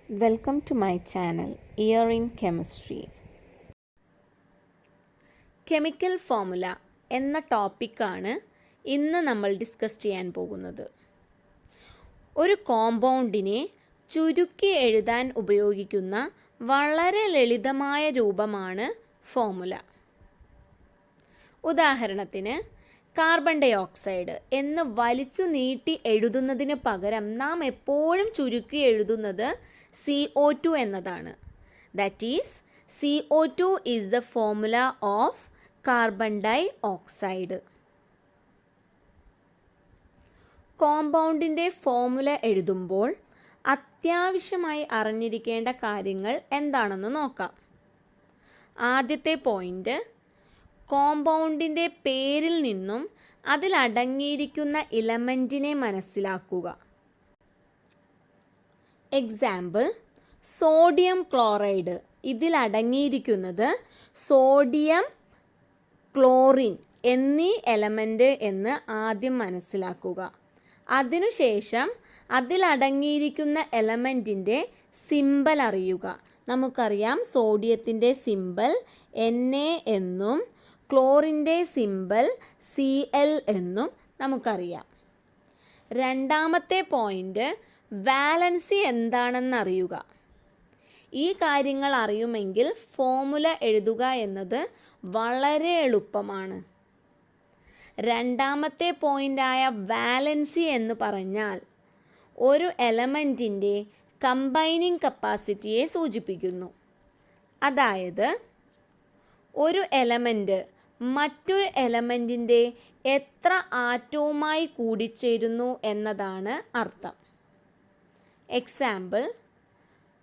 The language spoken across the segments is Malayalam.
Welcome to my channel, Year in Chemistry. Chemical formula എന്ന ടോപ്പിക്കാണ് ഇന്ന് നമ്മൾ ഡിസ്കസ് ചെയ്യാൻ പോകുന്നത്. ഒരു കോമ്പൗണ്ടിനെ ചുരുക്കി എഴുതാൻ ഉപയോഗിക്കുന്ന വളരെ ലളിതമായ രൂപമാണ് ഫോർമുല. ഉദാഹരണത്തിന് കാർബൺ ഡൈ ഓക്സൈഡ് എന്ന് വലിച്ചു നീട്ടി എഴുതുന്നതിന് പകരം നാം എപ്പോഴും ചുരുക്കി എഴുതുന്നത് CO2 എന്നതാണ്. That is CO2 is the formula of carbon dioxide. കോമ്പൗണ്ടിൻ്റെ ഫോർമുല എഴുതുമ്പോൾ അത്യാവശ്യമായി അറിഞ്ഞിരിക്കേണ്ട കാര്യങ്ങൾ എന്താണെന്ന് നോക്കാം. ആദ്യത്തെ പോയിൻ്റ്, കോമ്പൗണ്ടിൻ്റെ പേരിൽ നിന്നും അതിലടങ്ങിയിരിക്കുന്ന ഇലമെൻറ്റിനെ മനസ്സിലാക്കുക. Example, sodium chloride. ഇതിലടങ്ങിയിരിക്കുന്നത് സോഡിയം, ക്ലോറിൻ എന്നീ എലമെൻറ്റ് എന്ന് ആദ്യം മനസ്സിലാക്കുക. അതിനുശേഷം അതിലടങ്ങിയിരിക്കുന്ന എലമെൻറ്റിൻ്റെ സിമ്പൽ അറിയുക. നമുക്കറിയാം സോഡിയത്തിൻ്റെ സിമ്പൽ Na എന്നും ക്ലോറിൻ്റെ സിമ്പൽ Cl എന്നും നമുക്കറിയാം. രണ്ടാമത്തെ പോയിൻ്റ്, വാലൻസി എന്താണെന്നറിയുക. ഈ കാര്യങ്ങൾ അറിയുമെങ്കിൽ ഫോർമുല എഴുതുക എന്നത് വളരെ എളുപ്പമാണ്. രണ്ടാമത്തെ പോയിൻ്റായ വാലൻസി എന്ന് പറഞ്ഞാൽ ഒരു എലമെൻറ്റിൻ്റെ കമ്പൈനിങ് കപ്പാസിറ്റിയെ സൂചിപ്പിക്കുന്നു. അതായത് ഒരു എലമെൻറ്റ് മറ്റൊരു എലമെൻറ്റിൻ്റെ എത്ര ആറ്റവുമായി കൂടിച്ചേരുന്നു എന്നതാണ് അർത്ഥം. എക്സാമ്പിൾ,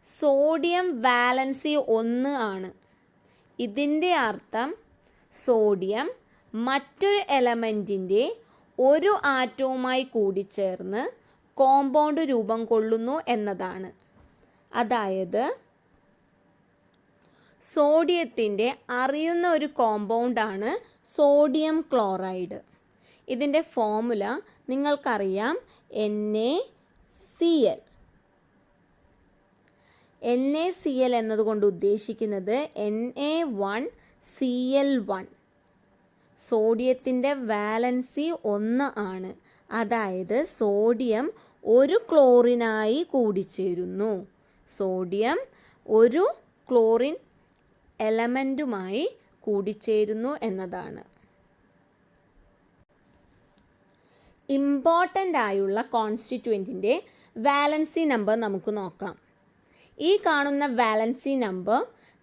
സോഡിയം വാലൻസി 1 ആണ്. ഇതിൻ്റെ അർത്ഥം സോഡിയം മറ്റൊരു എലമെൻറ്റിൻ്റെ ഒരു ആറ്റവുമായി കൂടിച്ചേർന്ന് കോമ്പൗണ്ട് രൂപം കൊള്ളുന്നു എന്നതാണ്. അതായത് സോഡിയത്തിൻ്റെ അറിയുന്ന ഒരു കോമ്പൗണ്ടാണ് സോഡിയം ക്ലോറൈഡ്. ഇതിൻ്റെ ഫോർമുല നിങ്ങൾക്കറിയാം, NaCl. NaCl എന്നതുകൊണ്ട് ഉദ്ദേശിക്കുന്നത് Na1Cl1. സോഡിയത്തിൻ്റെ വാലൻസി 1 ആണ്. അതായത് സോഡിയം ഒരു ക്ലോറിനായി കൂടിച്ചേരുന്നു. സോഡിയം ഒരു ക്ലോറിൻ എലമെൻറ്റുമായി കൂടിച്ചേരുന്നു എന്നതാണ്. ഇമ്പോർട്ടൻ്റ് ആയുള്ള കോൺസ്റ്റിറ്റ്യുവൻറ്റിൻ്റെ വാലൻസി നമ്പർ നമുക്ക് നോക്കാം. ഈ കാണുന്ന വാലൻസി നമ്പർ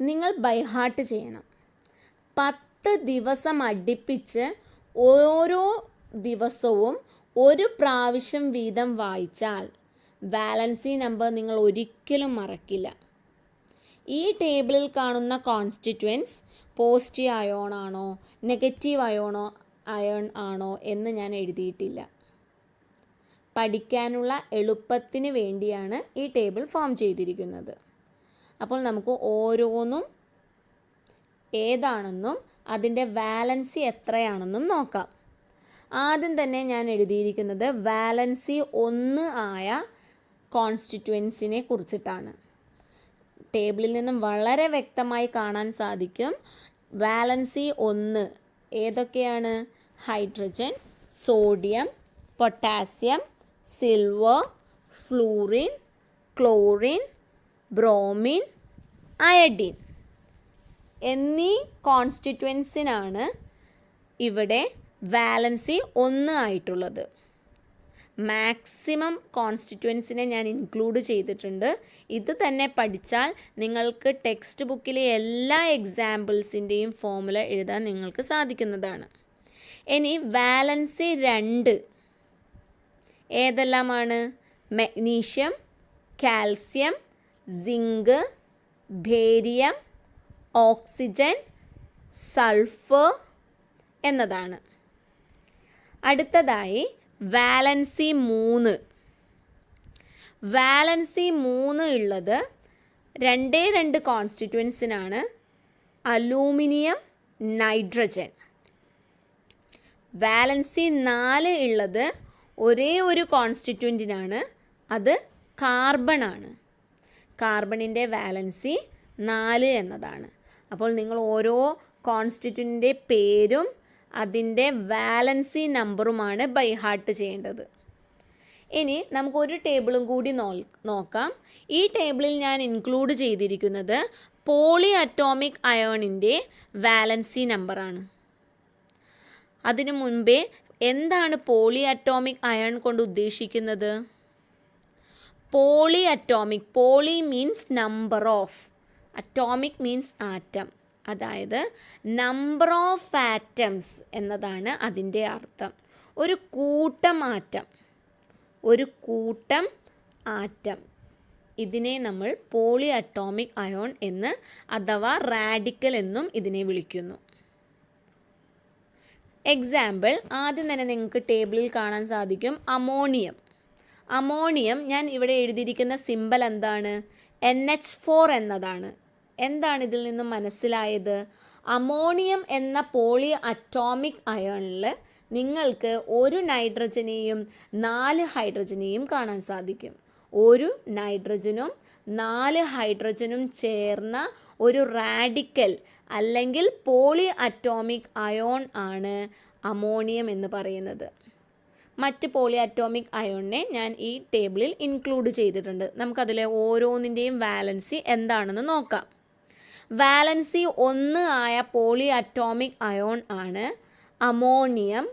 നിങ്ങൾ ബൈഹാർട്ട് ചെയ്യണം. 10 ദിവസം അടുപ്പിച്ച് ഓരോ ദിവസവും ഒരു പ്രാവശ്യം വീതം വായിച്ചാൽ വാലൻസി നമ്പർ നിങ്ങൾ ഒരിക്കലും മറക്കില്ല. ഈ ടേബിളിൽ കാണുന്ന കോൺസ്റ്റിറ്റ്യുവൻസ് പോസിറ്റീവ് അയോൺ ആണോ നെഗറ്റീവ് അയോൺ ആണോ എന്ന് ഞാൻ എഴുതിയിട്ടില്ല. പഠിക്കാനുള്ള എളുപ്പത്തിന് വേണ്ടിയാണ് ഈ ടേബിൾ ഫോം ചെയ്തിരിക്കുന്നത്. അപ്പോൾ നമുക്ക് ഓരോന്നും ഏതാണെന്നും അതിൻ്റെ വാലൻസി എത്രയാണെന്നും നോക്കാം. ആദ്യം തന്നെ ഞാൻ എഴുതിയിരിക്കുന്നത് വാലൻസി 1 ആയ കോൺസ്റ്റിറ്റ്യുവൻസിനെ കുറിച്ചിട്ടാണ്. ടേബിളിൽ നിന്നും വളരെ വ്യക്തമായി കാണാൻ സാധിക്കും. വാലൻസി 1 ഏതൊക്കെയാണ്? Hydrogen, sodium, potassium, silver, fluorine, chlorine, bromine, iodine എന്നീ കോൺസ്റ്റിറ്റ്യുവൻസിനാണ് ഇവിടെ വാലൻസി 1 ആയിട്ടുള്ളത്. മാക്സിമം കോൺസ്റ്റിറ്റ്യുവൻസിനെ ഞാൻ ഇൻക്ലൂഡ് ചെയ്തിട്ടുണ്ട്. ഇത് തന്നെ പഠിച്ചാൽ നിങ്ങൾക്ക് ടെക്സ്റ്റ് ബുക്കിലെ എല്ലാ എക്സാമ്പിൾസിൻ്റെയും ഫോർമുല എഴുതാൻ നിങ്ങൾക്ക് സാധിക്കുന്നതാണ്. ഇനി വാലൻസി 2 ഏതെല്ലാമാണ്? Magnesium, calcium, zinc, barium, oxygen, sulphur എന്നതാണ്. അടുത്തതായി വാലൻസി 3. വാലൻസി 3 ഉള്ളത് 2 കോൺസ്റ്റിറ്റ്യുവൻസിനാണ്. Aluminium, nitrogen. വാലൻസി 4 ഉള്ളത് ഒരേ ഒരു കോൺസ്റ്റിറ്റ്യുവൻറ്റിനാണ്. അത് കാർബൺ ആണ്. കാർബണിൻ്റെ വാലൻസി 4 എന്നതാണ്. അപ്പോൾ നിങ്ങൾ ഓരോ കോൺസ്റ്റിറ്റ്യൂൻറ്റിൻ്റെ പേരും അതിൻ്റെ വാലൻസി നമ്പറുമാണ് ബൈ ഹാർട്ട് ചെയ്യേണ്ടത്. ഇനി നമുക്കൊരു ടേബിളും കൂടി നോക്കാം. ഈ ടേബിളിൽ ഞാൻ ഇൻക്ലൂഡ് ചെയ്തിരിക്കുന്നത് പോളി അറ്റോമിക് അയോണിൻ്റെ വാലൻസി നമ്പറാണ്. അതിനു മുൻപേ എന്താണ് പോളി അറ്റോമിക് അയൺ കൊണ്ട് ഉദ്ദേശിക്കുന്നത്? Poly atomic, poly means number of, atomic means atom, അതായത് നമ്പർ ഓഫ് ആറ്റംസ് എന്നതാണ് അതിൻ്റെ അർത്ഥം. ഒരു കൂട്ടം ആറ്റം ഇതിനെ നമ്മൾ പോളി അറ്റോമിക് അയോൺ എന്ന് അഥവാ റാഡിക്കൽ എന്നും ഇതിനെ വിളിക്കുന്നു. എക്സാമ്പിൾ ആദ്യം തന്നെ നിങ്ങൾക്ക് ടേബിളിൽ കാണാൻ സാധിക്കും അമോണിയം. ഞാൻ ഇവിടെ എഴുതിയിരിക്കുന്ന സിമ്പൽ എന്താണ്? NH4 എന്നതാണ്. എന്താണ് ഇതിൽ നിന്നും മനസ്സിലായത്? അമോണിയം എന്ന പോളി അറ്റോമിക് അയോണിൽ നിങ്ങൾക്ക് ഒരു നൈട്രജനെയും 4 ഹൈഡ്രജനെയും കാണാൻ സാധിക്കും. ഒരു നൈട്രജനും 4 ഹൈഡ്രജനും ചേർന്ന ഒരു റാഡിക്കൽ അല്ലെങ്കിൽ പോളി അറ്റോമിക് അയോൺ ആണ് അമോണിയം എന്ന് പറയുന്നത്. മറ്റ് പോളി അറ്റോമിക് അയോണിനെ ഞാൻ ഈ ടേബിളിൽ ഇൻക്ലൂഡ് ചെയ്തിട്ടുണ്ട്. നമുക്കതിലെ ഓരോന്നിൻ്റെയും വാലൻസി എന്താണെന്ന് നോക്കാം. വാലൻസി 1 ആയ പോളി അറ്റോമിക് അയോൺ ആണ് അമോണിയം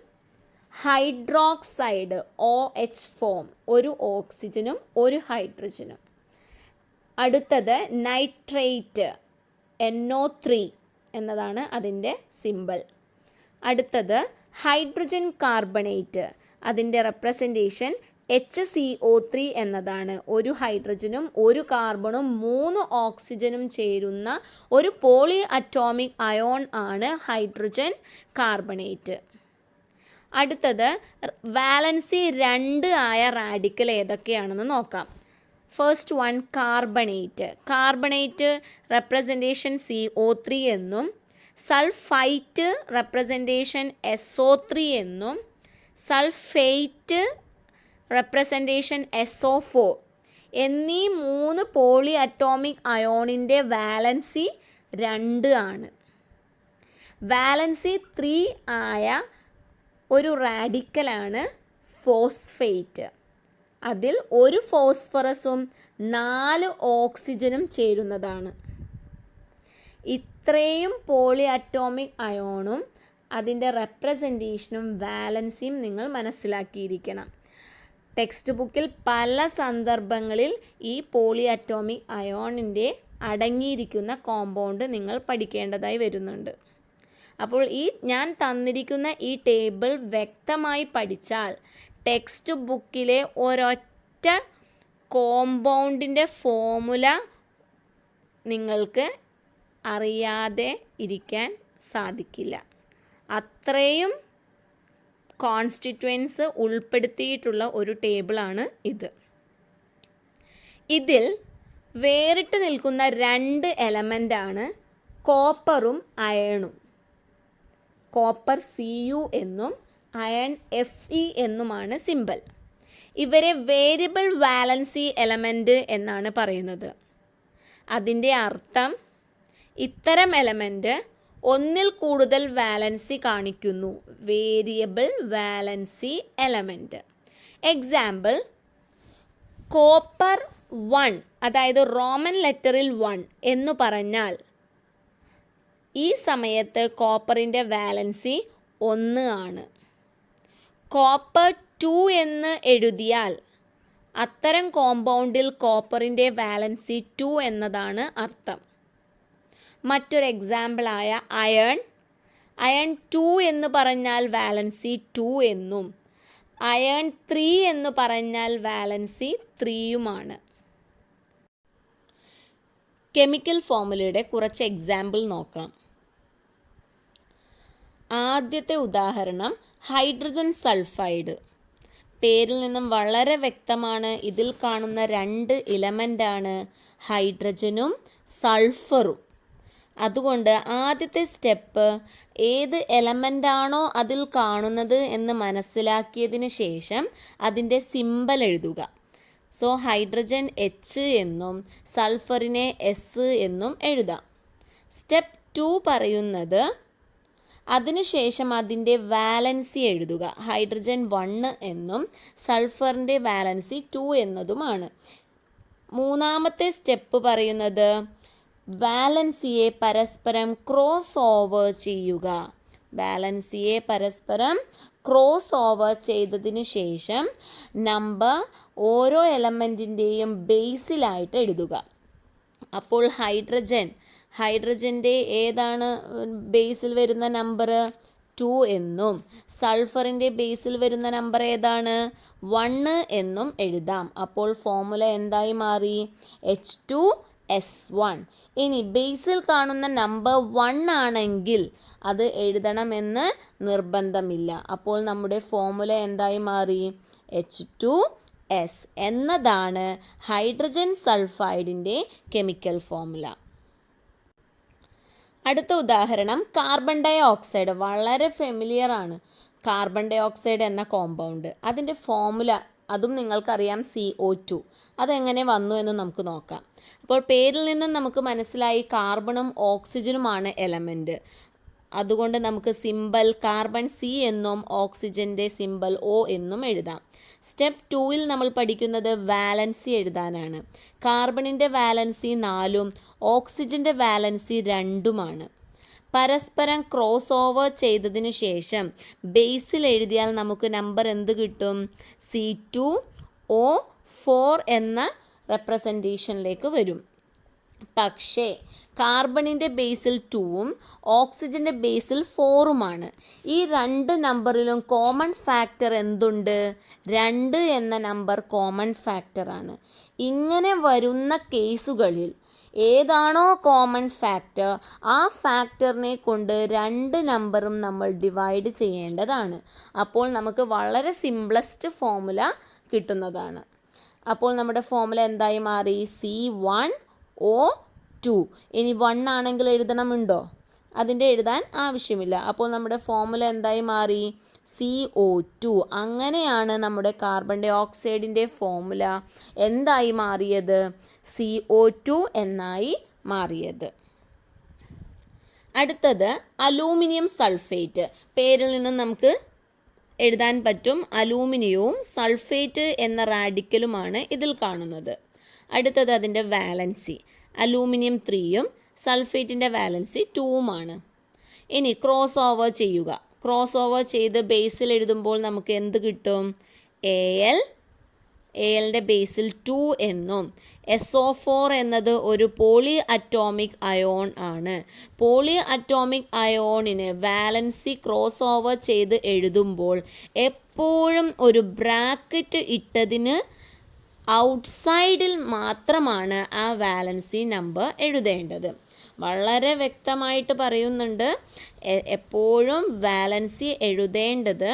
ഹൈഡ്രോക്സൈഡ് OH ഫോം, ഒരു ഓക്സിജനും ഒരു ഹൈഡ്രജനും. അടുത്തത് നൈട്രേറ്റ് NO3 എന്നതാണ് അതിൻ്റെ സിമ്പൽ. അടുത്തത് ഹൈഡ്രജൻ കാർബണേറ്റ്, അതിൻ്റെ റെപ്രസെൻറ്റേഷൻ HCO3 എന്നതാണ്. ഒരു ഹൈഡ്രജനും ഒരു കാർബണും 3 ഓക്സിജനും ചേരുന്ന ഒരു പോളി അറ്റോമിക് അയോൺ ആണ് ഹൈഡ്രജൻ കാർബണേറ്റ്. അടുത്തത് വാലൻസി 2 ആയ റാഡിക്കൽ ഏതൊക്കെയാണെന്ന് നോക്കാം. First one carbonate representation CO3 എന്നും സൾഫൈറ്റ് റെപ്രസെൻറ്റേഷൻ SO3 എന്നും സൾഫേറ്റ് റെപ്രസെൻറ്റേഷൻ SO4 എന്നീ 3 പോളി അറ്റോമിക് അയോണിൻ്റെ വാലൻസി 2 ആണ്. വാലൻസി 3 ആയ ഒരു റാഡിക്കലാണ് ഫോസ്ഫേറ്റ്. അതിൽ ഒരു ഫോസ്ഫറസും 4 ഓക്സിജനും ചേരുന്നതാണ്. ഇത്രയും പോളി അറ്റോമിക് അയോണും അതിൻ്റെ റെപ്രസെൻറ്റേഷനും വാലൻസിയും നിങ്ങൾ മനസ്സിലാക്കിയിരിക്കണം. ടെക്സ്റ്റ് ബുക്കിൽ പല സന്ദർഭങ്ങളിൽ ഈ പോളി അറ്റോമിക് അയോണിൻ്റെ അടങ്ങിയിരിക്കുന്ന കോമ്പൗണ്ട് നിങ്ങൾ പഠിക്കേണ്ടതായി വരുന്നുണ്ട്. അപ്പോൾ ഞാൻ തന്നിരിക്കുന്ന ഈ ടേബിൾ വ്യക്തമായി പഠിച്ചാൽ ടെക്സ്റ്റ് ബുക്കിലെ ഒരൊറ്റ കോമ്പൗണ്ടിൻ്റെ ഫോമുല നിങ്ങൾക്ക് അറിയാതെ ഇരിക്കാൻ സാധിക്കില്ല. അത്രയും കോൺസ്റ്റിറ്റ്യുവൻസ് ഉൾപ്പെടുത്തിയിട്ടുള്ള ഒരു ടേബിളാണ് ഇത്. ഇതിൽ വേറിട്ട് നിൽക്കുന്ന 2 എലമെൻ്റാണ് കോപ്പറും അയണും. കോപ്പർ Cu എന്നും അയൺ Fe എന്നുമാണ് സിമ്പൽ. ഇവരെ വേരിയബിൾ വാലൻസി എലമെൻറ്റ് എന്നാണ് പറയുന്നത്. അതിൻ്റെ അർത്ഥം ഇത്തരം എലമെൻറ്റ് ഒന്നിൽ കൂടുതൽ വാലൻസി കാണിക്കുന്നു. Variable valency element. Example copper 1, അതായത് റോമൻ ലെറ്ററിൽ 1 എന്ന് പറഞ്ഞാൽ ഈ സമയത്ത് കോപ്പറിൻ്റെ വാലൻസി 1 ആണ്. കോപ്പർ 2 എന്ന് എഴുതിയാൽ അത്തരം കോമ്പൗണ്ടിൽ കോപ്പറിൻ്റെ വാലൻസി 2 എന്നതാണ് അർത്ഥം. മറ്റൊരു എക്സാമ്പിളായ അയൺ 2 എന്ന് പറഞ്ഞാൽ വാലൻസി 2 എന്നും അയൺ 3 എന്ന് പറഞ്ഞാൽ വാലൻസി 3യുമാണ്. കെമിക്കൽ ഫോമുലയുടെ കുറച്ച് എക്സാമ്പിൾ നോക്കാം. ആദ്യത്തെ ഉദാഹരണം ഹൈഡ്രജൻ സൾഫൈഡ്. പേരിൽ നിന്നും വളരെ വ്യക്തമാണ്. ഇതിൽ കാണുന്ന 2 എലമെൻ്റാണ് ഹൈഡ്രജനും സൾഫറും. അതുകൊണ്ട് ആദ്യത്തെ സ്റ്റെപ്പ് ഏത് എലമെൻ്റാണോ അതിൽ കാണുന്നത് എന്ന് മനസ്സിലാക്കിയതിന് ശേഷം അതിൻ്റെ സിമ്പൽ എഴുതുക. സോ ഹൈഡ്രജൻ എച്ച് എന്നും സൾഫറിനെ എസ് എന്നും എഴുതാം. സ്റ്റെപ്പ് 2 പറയുന്നത് അതിനുശേഷം അതിൻ്റെ വാലൻസി എഴുതുക. ഹൈഡ്രജൻ 1 എന്നും സൾഫറിൻ്റെ വാലൻസി 2 എന്നതുമാണ്. മൂന്നാമത്തെ സ്റ്റെപ്പ് പറയുന്നത് വാലൻസിയെ പരസ്പരം ക്രോസ് ഓവർ ചെയ്യുക. വാലൻസിയെ പരസ്പരം ക്രോസ് ഓവർ ചെയ്തതിന് ശേഷം നമ്പർ ഓരോ എലമെൻറ്റിൻ്റെയും ബേസിലായിട്ട് എഴുതുക. അപ്പോൾ ഹൈഡ്രജൻ്റെ ഏതാണ് ബേസിൽ വരുന്ന നമ്പർ? 2 എന്നും സൾഫറിൻ്റെ ബേസിൽ വരുന്ന നമ്പർ ഏതാണ്? 1 എന്നും എഴുതാം. അപ്പോൾ ഫോർമുല എന്തായി മാറി? H2S1. ഇനി ബേസിൽ കാണുന്ന നമ്പർ 1 ആണെങ്കിൽ അത് എഴുതണമെന്ന് നിർബന്ധമില്ല. അപ്പോൾ നമ്മുടെ ഫോർമുല എന്തായി മാറി? H2S എന്നതാണ് ഹൈഡ്രജൻ സൾഫൈഡിൻ്റെ കെമിക്കൽ ഫോർമുല. അടുത്ത ഉദാഹരണം കാർബൺ ഡൈ ഓക്സൈഡ്. വളരെ ഫെമിലിയർ ആണ് കാർബൺ ഡൈ ഓക്സൈഡ് എന്ന കോമ്പൗണ്ട്. അതിൻ്റെ ഫോർമുല അതും നിങ്ങൾക്കറിയാം, CO2. അതെങ്ങനെ വന്നു എന്ന് നമുക്ക് നോക്കാം. അപ്പോൾ പേരിൽ നിന്നും നമുക്ക് മനസ്സിലായി കാർബണും ഓക്സിജനുമാണ് എലമെൻറ്റ്. അതുകൊണ്ട് നമുക്ക് സിമ്പൽ കാർബൺ C എന്നും ഓക്സിജൻ്റെ സിമ്പൽ O എന്നും എഴുതാം. സ്റ്റെപ്പ് 2 നമ്മൾ പഠിക്കുന്നത് വാലൻസി എഴുതാനാണ്. കാർബണിൻ്റെ വാലൻസി 4ഉം ഓക്സിജൻ്റെ വാലൻസി 2ഉമാണ്. പരസ്പരം ക്രോസ് ഓവർ ചെയ്തതിന് ശേഷം ബേസിൽ എഴുതിയാൽ നമുക്ക് നമ്പർ എന്ത് കിട്ടും? C2O4 എന്ന റെപ്രസെൻറ്റേഷനിലേക്ക് വരും. പക്ഷേ കാർബണിൻ്റെ ബേസിൽ 2ഉം ഓക്സിജൻ്റെ ബേസിൽ 4ഉമാണ്. ഈ രണ്ട് നമ്പറിലും കോമൺ ഫാക്ടർ എന്തുണ്ട്? 2 എന്ന നമ്പർ കോമൺ ഫാക്ടറാണ്. ഇങ്ങനെ വരുന്ന കേസുകളിൽ ഏതാണോ കോമൺ ഫാക്ടർ ആ ഫാക്ടറിനെ കൊണ്ട് 2 നമ്പറും നമ്മൾ ഡിവൈഡ് ചെയ്യേണ്ടതാണ്. അപ്പോൾ നമുക്ക് വളരെ സിംപ്ലസ്റ്റ് ഫോർമുല കിട്ടുന്നതാണ്. അപ്പോൾ നമ്മുടെ ഫോർമുല എന്തായി മാറി? C1O2. ഇനി 1 ആണെങ്കിൽ എഴുതണമുണ്ടോ? അതിൻ്റെ എഴുതാൻ ആവശ്യമില്ല. അപ്പോൾ നമ്മുടെ ഫോർമുല എന്തായി മാറി? CO2. അങ്ങനെയാണ് നമ്മുടെ കാർബൺ ഡൈ ഓക്സൈഡിൻ്റെ ഫോർമുല എന്തായി മാറിയത്? CO2 എന്നായി മാറിയത്. അടുത്തത് അലൂമിനിയം സൾഫേറ്റ്. പേരിൽ നിന്നും നമുക്ക് എഴുതാൻ പറ്റും. അലൂമിനിയവും സൾഫേറ്റ് എന്ന റാഡിക്കലുമാണ് ഇതിൽ കാണുന്നത്. അടുത്തത് അതിൻ്റെ വാലൻസി. അലൂമിനിയം 3ഉം സൾഫേറ്റിൻ്റെ വാലൻസി 2ഉമാണ്. ഇനി ക്രോസ് ഓവർ ചെയ്യുക. ക്രോസ് ഓവർ ചെയ്ത് ബേസിൽ എഴുതുമ്പോൾ നമുക്ക് എന്ത് കിട്ടും? ALൻ്റെ ബേസിൽ 2 എന്നും SO4 എന്നത് ഒരു പോളി അറ്റോമിക് അയോൺ ആണ്. പോളി അറ്റോമിക് അയോണിന് വാലൻസി ക്രോസ് ഓവർ ചെയ്ത് എഴുതുമ്പോൾ എപ്പോഴും ഒരു ബ്രാക്കറ്റ് ഇട്ടതിന് ഔട്ട്സൈഡിൽ മാത്രമാണ് ആ വാലൻസി നമ്പർ എഴുതേണ്ടത്. വളരെ വ്യക്തമായിട്ട് പറയുന്നുണ്ട്. എപ്പോഴും വാലൻസി എഴുതേണ്ടത്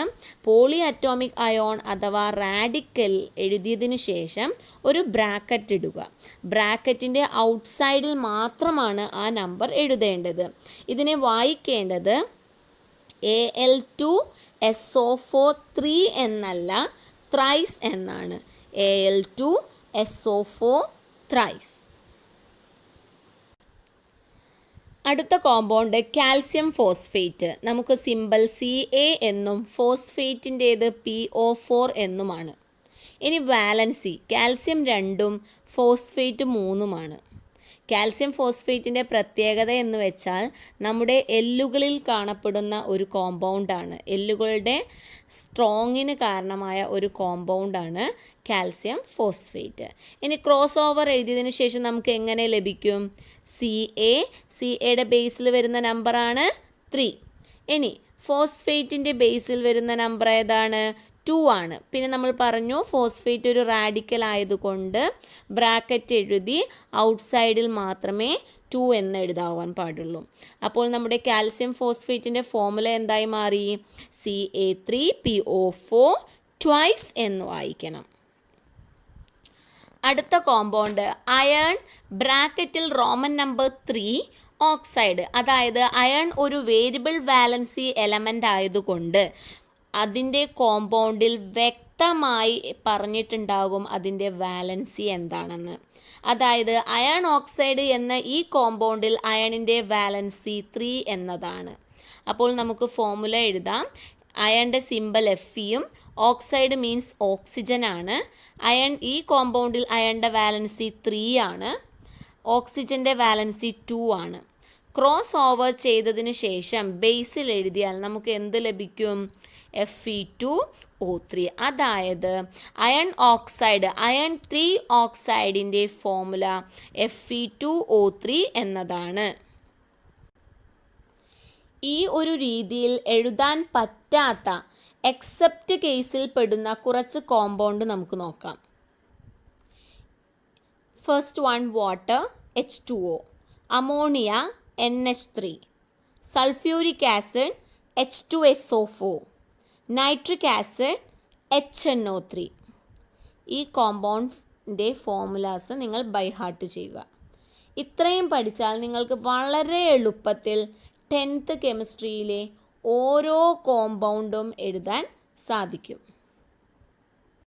പോളി അറ്റോമിക് അയോൺ അഥവാ റാഡിക്കൽ എഴുതിയതിന് ശേഷം ഒരു ബ്രാക്കറ്റ് ഇടുക. ബ്രാക്കറ്റിൻ്റെ ഔട്ട്സൈഡിൽ മാത്രമാണ് ആ നമ്പർ എഴുതേണ്ടത്. ഇതിനെ വായിക്കേണ്ടത് Al2SO4 3 എന്നല്ല, ത്രൈസ് എന്നാണ്. Al2SO4 thrice. അടുത്ത കോമ്പൗണ്ട് കാൽസ്യം ഫോസ്ഫേറ്റ്. നമുക്ക് സിമ്പൽ Ca എന്നും ഫോസ്ഫേറ്റിൻ്റേത് PO4 എന്നുമാണ്. ഇനി വാലൻസി കാൽസ്യം 2ഉം ഫോസ്ഫേറ്റ് 3ഉമാണ്. കാൽസ്യം ഫോസ്ഫേറ്റിൻ്റെ പ്രത്യേകത എന്ന് വെച്ചാൽ നമ്മുടെ എല്ലുകളിൽ കാണപ്പെടുന്ന ഒരു കോമ്പൗണ്ടാണ്. എല്ലുകളുടെ സ്ട്രോങ്ങിന് കാരണമായ ഒരു കോമ്പൗണ്ടാണ് കാൽസ്യം ഫോസ്ഫേറ്റ്. ഇനി ക്രോസ് ഓവർ എഴുതിയതിന് ശേഷം നമുക്ക് എങ്ങനെ ലഭിക്കും? Cയുടെ ബേസിൽ വരുന്ന നമ്പറാണ് 3. ഇനി ഫോസ്ഫേറ്റിൻ്റെ ബേസിൽ വരുന്ന നമ്പർ ഏതാണ്? 2 ആണ്. പിന്നെ നമ്മൾ പറഞ്ഞു ഫോസ്ഫേറ്റ് ഒരു റാഡിക്കൽ ആയതുകൊണ്ട് ബ്രാക്കറ്റ് എഴുതി ഔട്ട്സൈഡിൽ മാത്രമേ 2 എന്ന് എഴുതാവാൻ പാടുള്ളൂ. അപ്പോൾ നമ്മുടെ കാൽസ്യം ഫോസ്ഫേറ്റിൻ്റെ ഫോർമുല എന്തായി മാറി? Ca3PO4 ട്വൈസ് എന്ന് വായിക്കണം. അടുത്ത കോമ്പൗണ്ട് അയൺ ബ്രാക്കറ്റിൽ റോമൻ നമ്പർ 3 ഓക്സൈഡ്. അതായത് അയൺ ഒരു വേരിയബിൾ വാലൻസി എലമെൻ്റ് ആയതുകൊണ്ട് അതിൻ്റെ കോമ്പൗണ്ടിൽ വ്യക്തമായി പറഞ്ഞിട്ടുണ്ടാകും അതിൻ്റെ വാലൻസി എന്താണെന്ന്. അതായത് അയൺ ഓക്സൈഡ് എന്ന ഈ കോമ്പൗണ്ടിൽ അയണിൻ്റെ വാലൻസി 3 എന്നതാണ്. അപ്പോൾ നമുക്ക് ഫോർമുല എഴുതാം. അയണിൻ്റെ സിമ്പൽ Fe-യും ഓക്സൈഡ് മീൻസ് ഓക്സിജൻ ആണ്. ഈ കോമ്പൗണ്ടിൽ അയണിൻ്റെ വാലൻസി 3 ആണ്, ഓക്സിജൻ്റെ വാലൻസി 2 ആണ്. ക്രോസ് ഓവർ ചെയ്തതിന് ശേഷം ബേസിൽ എഴുതിയാൽ നമുക്ക് എന്ത് ലഭിക്കും? Fe2O3. അതായത് അയൺ 3 ഓക്സൈഡിൻ്റെ ഫോർമുല Fe2O3 എന്നതാണ്. ഈ ഒരു രീതിയിൽ എഴുതാൻ പറ്റാത്ത എക്സെപ്റ്റ് കേസിൽ പെടുന്ന കുറച്ച് കോമ്പൗണ്ട് നമുക്ക് നോക്കാം. First one water H2O, ammonia NH3, sulphuric acid H2SO4, nitric acid HNO3. ഈ കോമ്പൗണ്ടിൻ്റെ ഫോർമുലാസ് നിങ്ങൾ ബൈ ഹാർട്ട് ചെയ്യുക. ഇത്രയും പഠിച്ചാൽ നിങ്ങൾക്ക് വളരെ എളുപ്പത്തിൽ 10th കെമിസ്ട്രിയിലെ ഓരോ കോമ്പൗണ്ടും എഴുതാൻ സാധിക്കും.